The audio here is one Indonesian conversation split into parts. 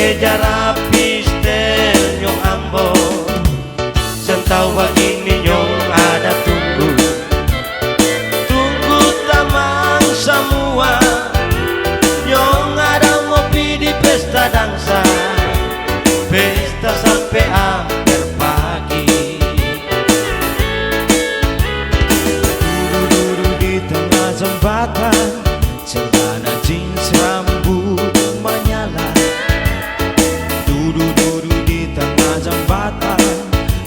kemeja rapi stel nyong ambo. Sentau begini nyong ada tunggu tamang semua. Nyong ada ngopi di pesta dansa, pesta sampai hampir pagi. Duduk-duduk di tengah jembatan, celana jeans rambut menyala. Duduk-duduk di tengah jembatan,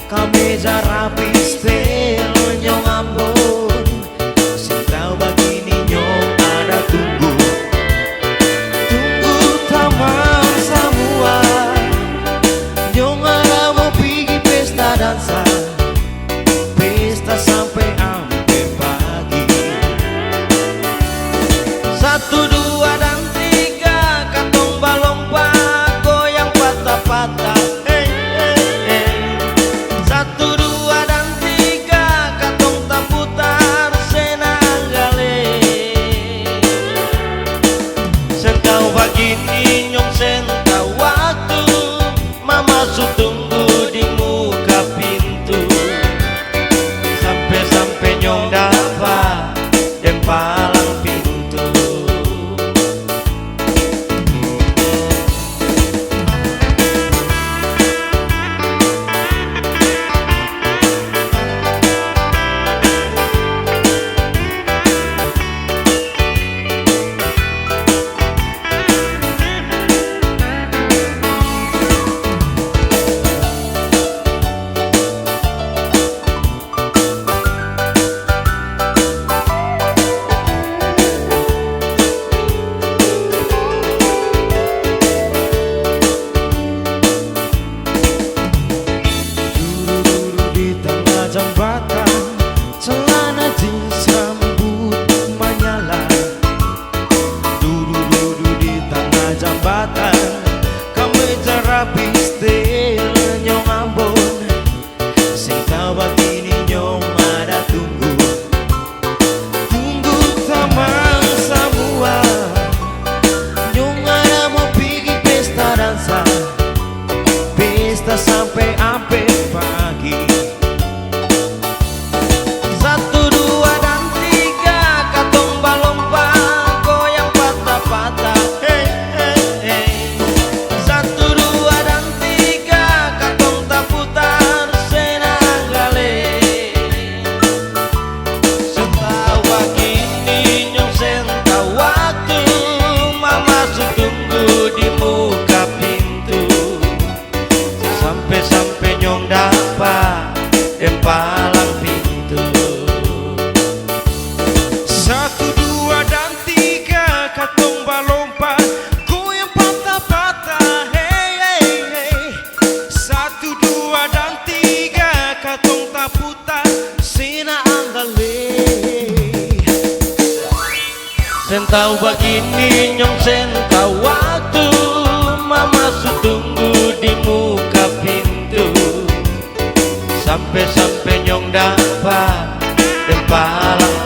kemeja rapi stel nyong ambon. Sintau begini nyong ada tunggu tamang semua. Nyong ada mau pergi pesta dansa, pesta sampai hampir pagi. 1, 2, dan 3 katong balompat goyang patah-patah. 1, 2, dan 3 katong taputar senang gale. Sentau begini nyong sentau waktu, mama su tunggu di muka pintu. Sampai-sampai nyong dapat palang pintu. Jembatan, celana jeans rambut menyala. Duduk-duduk di tengah jembatan, kemeja rapi stel nyong ambon. Sintau begini nyong ada tunggu tamang semua. Nyong ada mau pergi pesta dansa, pesta sampai hampir pagi. 1, 2, dan 3 katong balompat goyang patah-patah. 1, 2, dan 3 katong taputar senang gale. Sentau begini nyong sentau waktu, mama su tunggu di muka pintu. Sampai-sampai nyong dapat palang pintu. 1, 2, dan 3 katong balompat goyang patah-patah. 1, 2, dan 3 katong taputar senang gale. Sentau begini nyong sentau waktu, mama su tunggu di muka pintu. Sampai-sampai nyong dapat palang